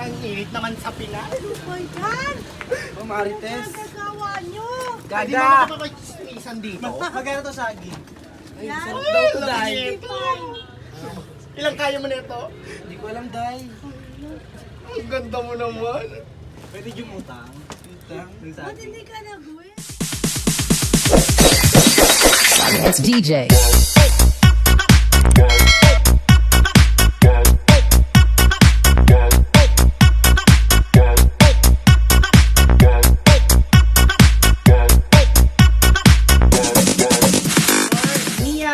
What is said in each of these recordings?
ang init naman sa Pinas. Ano ba yan? Marites. Ang gagawa nyo. Hindi mo Gaga! makapag-chismisan dito. Magkano to sagi? Yan. Sarap daw to, Day. Ilang kaya mo nito? Hindi ko alam, Day. Ang ganda mo naman. Pwede yung utang. Utang? Ng Ba't sagi. hindi ka nag-uwi? It's DJ.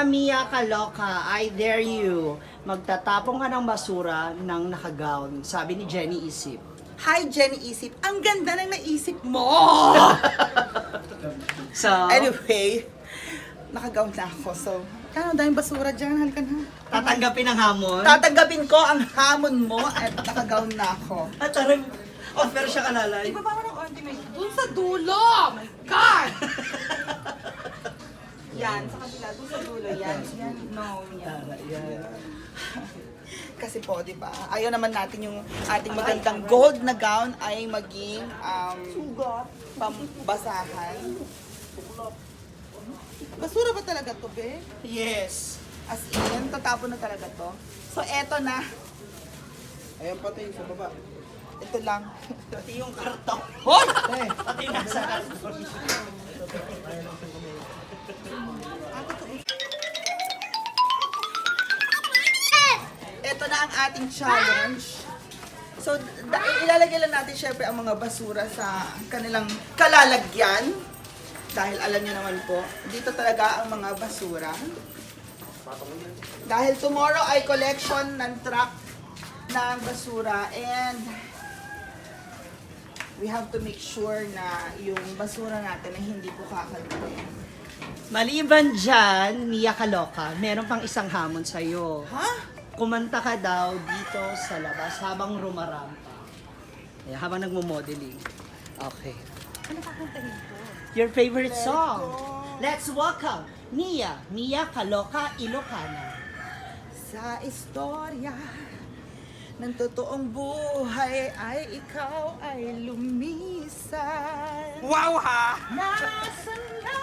Mia kaloka, I dare you. Magtatapong ka ng basura ng nakagown, sabi ni Jenny Isip. Hi, Jenny Isip. Ang ganda ng naisip mo! So, Anyway, nakagaon na ako. So, ano, daming basura dyan. Halika na. tatanggapin ang hamon. Tatanggapin ko ang hamon mo at nakagaon na ako. At tarang, offer siya kalalay. Iba pa ng ornament. Doon sa dulo! Oh my God! Yan, sa kabila. Doon sa dulo. Yan. Yan. No. Yan. Kasi po, di ba? Ayaw naman natin yung ating magandang gold na gown ay maging pambasahan. Basura ba talaga to, be? Yes. As in, tatapon na talaga to. So, eto na. Ayan pati sa baba. Ito lang. Pati yung karton. Hoy! Pati nasa karton. Ito na ang ating challenge. So, ilalagay lang natin syempre ang mga basura sa kanilang kalalagyan. Dahil alam niyo naman po, dito talaga ang mga basura. Dahil tomorrow ay collection ng truck ng basura and we have to make sure na yung basura natin ay hindi po kakalimutin. Maliban dyan, Mia Kaloka, meron pang isang hamon sa'yo. Ha? Kumanta ka daw dito sa labas habang rumarampa. Eh, habang nagmo-modeling. Okay. Ano kakantahin ko? Your favorite song. Let's welcome Mia Kaloka Ilocana. Sa istorya ng totoong buhay ay ikaw ay lumisan. Wow, ha? Nasaan na?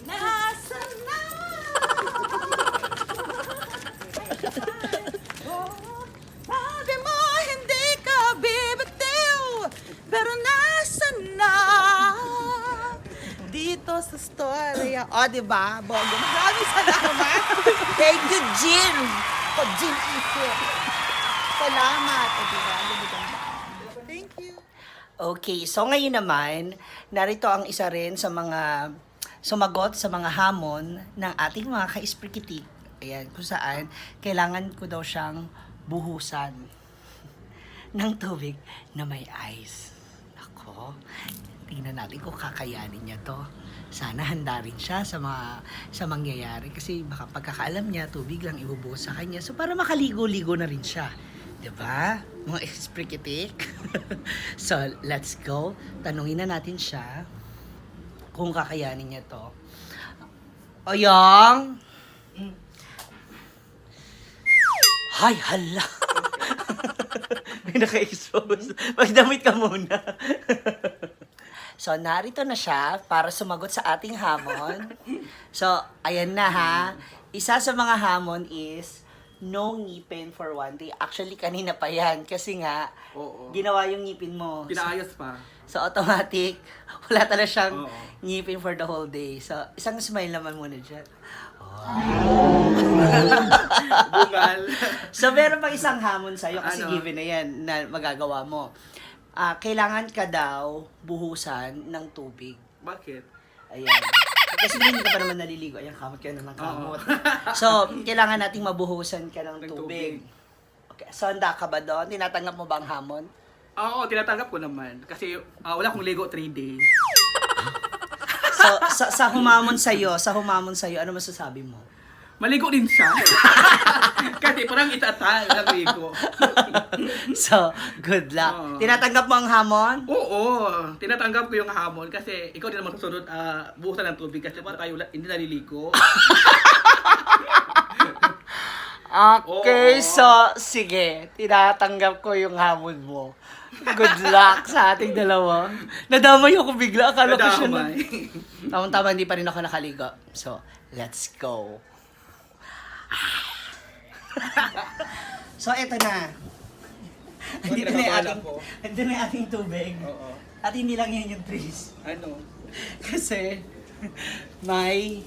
Nasaan na? Oh, sabi mo hindi ka bibitiw, pero nasaan na? Dito sa storya. O, diba? Bogo. Maraming salamat. Thank you, Jin. O, Jin Isip. Salamat. O, diba? Thank you. Okay, so ngayon naman, narito ang isa rin sa mga sumagot sa mga hamon ng ating mga ka-isprikitik. Ayan, kung saan kailangan ko daw siyang buhusan ng tubig na may ice. Ako, tingnan natin kung kakayanin niya to. Sana handa rin siya sa mangyayari kasi baka pagkakaalam niya tubig lang ibubuhos sa kanya. So para makaligo-ligo na rin siya. 'Di ba? Mga isprikitik. So, let's go. Tanungin na natin siya kung kakayanin niya to. Oyong! Hay, hala! May naka-expose. Magdamit ka muna. So, narito na siya para sumagot sa ating hamon. So, ayan na ha. Isa sa mga hamon is no ngipin for one day. Actually, kanina pa yan. Kasi nga, Oo. ginawa yung ngipin mo. Pinaayos pa. So, automatic, wala talaga siyang Oo. ngipin for the whole day. So, isang smile naman muna dyan. Bungal. So, meron pang isang hamon sa'yo kasi Ano? given na yan na magagawa mo. Kailangan ka daw buhusan ng tubig. Bakit? Ayan. Kasi hindi ka pa naman naliligo. Ayan, kamot ka na ng kamot. So, kailangan nating mabuhusan ka ng Ng tubig. tubig. Okay. So, handa ka ba doon? Tinatanggap mo ba ang hamon? Oo, tinatanggap ko naman. Kasi wala akong Lego 3 days. So, sa humamon sa'yo, ano masasabi mo? Maligo din siya. Kasi parang itatang ng Lego. So, good luck. Oo. Tinatanggap mo ang hamon? Oo, tinatanggap ko yung hamon kasi ikaw din naman susunod buhusan ng tubig kasi para tayo hindi naliligo. Okay, Oo. so, sige. Tinatanggap ko yung hamon mo. Good luck sa ating dalawa. Nadamay ako bigla. Akala ko siya na. Nadamay. Tama-tama, hindi pa rin ako nakaligo. So, let's go. So, eto na. Andito na yung kinakabahan ating, ako. andito na yung ating tubig. Oo. At hindi lang yun yung trees. Ano? Kasi, may...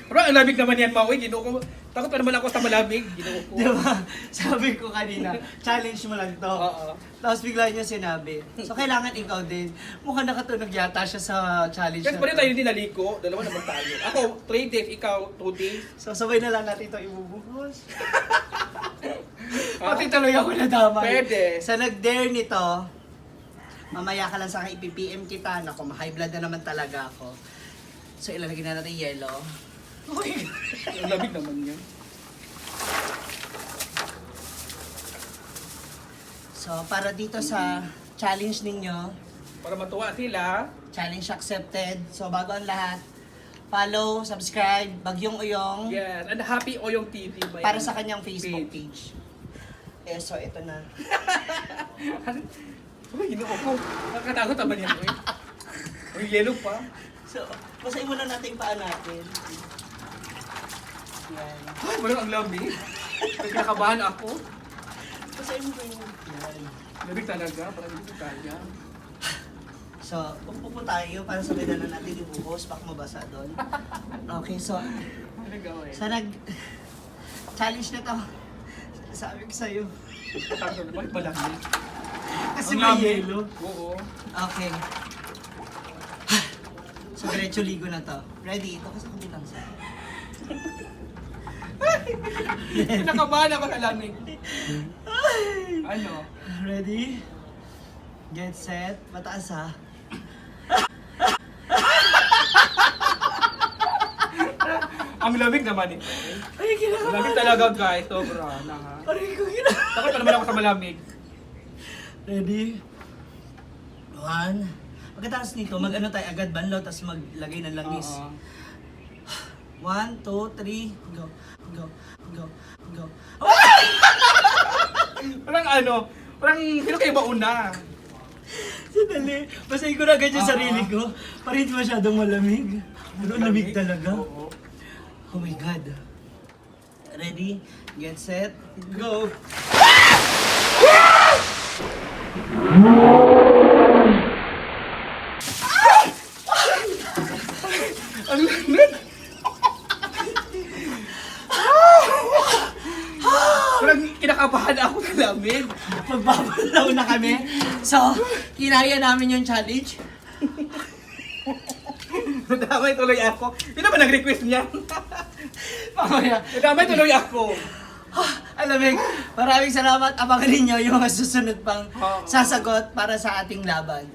Pero ang lamig naman yan, Maui. Ginuko. Takot pa naman ako sa malamig. Ginuko. Di ba? Sabi ko kanina, challenge mo lang to. Oo. Tapos bigla niya sinabi. So, kailangan ikaw din. Mukhang nakatunog yata siya sa challenge Kasi na pa rin to. tayo hindi naliko. Dalawa naman tayo. Ako, 3 days. Ikaw, 2 days. So, sabay na lang natin ito ibubuhos. Pati tuloy ako nadamay. Pwede. Sa nag-dare nito, mamaya ka lang sa akin, ipipm kita. Naku, ma-high blood na naman talaga ako. So, ilalagay na natin yellow. Uy! Ang lamig naman yan. So, para dito sa challenge ninyo, Para matuwa sila. challenge accepted. So, bago ang lahat, follow, subscribe, Bagyong Uyong, Yes. And Happy Oyong TV. ba yan? para sa kanyang Facebook page. Eh, so, ito na. Uy, ginuko ko. Nakakatakot naman yan. Uy. Uy, yellow pa. So, basahin muna natin yung paa natin. Yan. Ay, parang ang lamig. Nagkakabahan ako. Basahin mo pa yung... Yan. Lamig talaga. Parang hindi ko kaya. So, upo po tayo para sabay na natin ibuhos. Baka mabasa doon. Okay, so, Ano gawin? sa challenge na to, sabi ko sa'yo. Takot naman. Malamig. Kasi Ang may lamig. yelo. Oo. Okay. So, diretso ligo na to. Ready? Ito kasi kung lang sa'yo. Nakabahan ako sa lamig. Ano? Ready? Get set. Mataas ha. Ang lamig naman ito. Ay, Ang lamig talaga guys. Sobra na ha. Aray ko kinakabahan. Takot pa naman ako sa malamig. Ready? 1. Pagkatapos nito, mag-ano tayo agad banlaw, tapos maglagay ng langis. Oo. 1, 2, 3, go. Go. Go. Go. Parang ano, parang sino kayo mauna? Sandali. Basahin ko na agad yung Oo. sarili ko. Para hindi masyadong malamig. Pero ang lamig talaga. Oo. Oh my God. Ready? Get set. Go. Ang lamig! Parang kinakabahan ako sa lamig. Magbabalaw na kami. So, kinaya namin yung challenge. Nadamay tuloy ako. Sino ba nag-request niya? Mamaya. Nadamay tuloy ako. Alamig, maraming salamat. Abangan ninyo yung mga susunod pang Oo. sasagot para sa ating laban.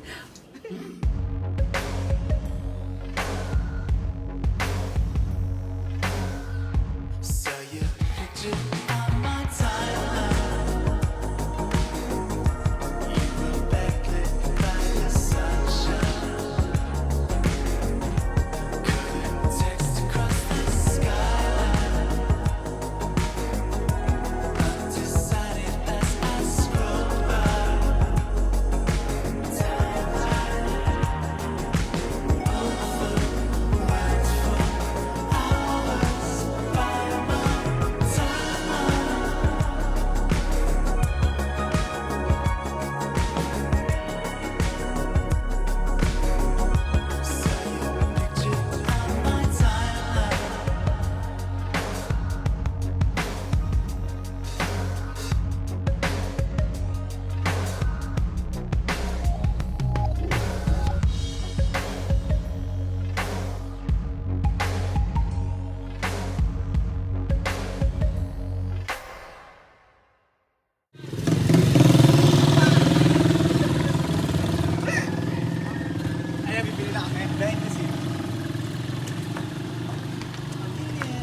Ayan, bibili na kami. Dahil kasi...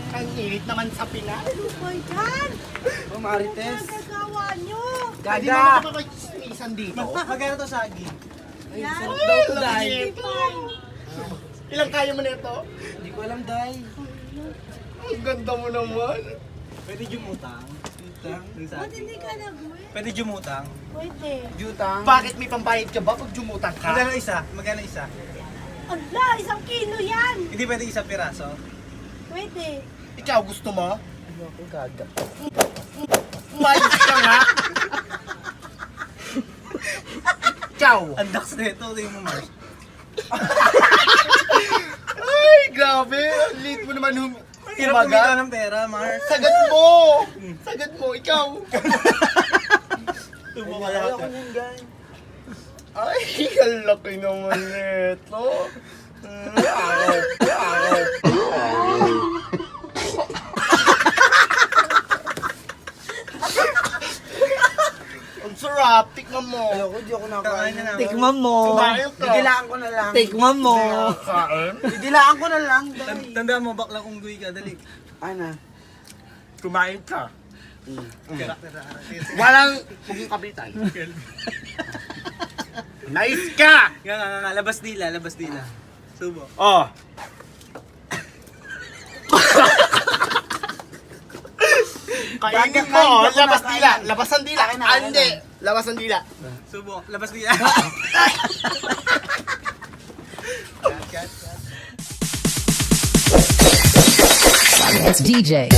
Ang init naman sa Pinas. Ano ba yan? Oh, Marites. Nagagawa nyo. Hindi mo makapag-smisan dito. Magkano to sagi? Yan. sarap daw to, Day. Fine. Ilang kaya mo nito? Hindi ko alam, Day. Ang ganda mo naman. Pwede jumutang. Ba't hindi ka nag-uwi? Pwede jumutang. Pwede. Jutang. Bakit may pambayad ka ba pag jumutang ka? Magkano isa? Magkano isa? Ala, 1 kilo yan. Hindi pwede isa piraso. Pwede. Ikaw, gusto mo? Umayos ka nga. Ikaw. Ang dax nito. Tingin mo, Mars. Ay, grabe. Ang liit mo naman Hirap kumita umaga. ng pera, Mars. Sagad mo. Sagad mo, ikaw. Tubo ka lahat. Ay, ang laki naman nito. Ang sarap, tikman mo. Ayoko, di ako Kakain na naman. Tikman mo. Kumain ka. Didilaan ko na lang. Tikman mo. Kain? Didilaan ko na lang. Tandaan mo, baklang unggoy ka. Dali. Ano? Kumain ka. Karakter. Walang muging kapitan. Nice ka! Nga. Labas dila. Subo. Oh. Kainin mo, Kain ka labas na, dila. kain. Labas ang dila. Kain na, Ah, kain hindi. Labas ang dila. Subo. Labas dila. It's DJ.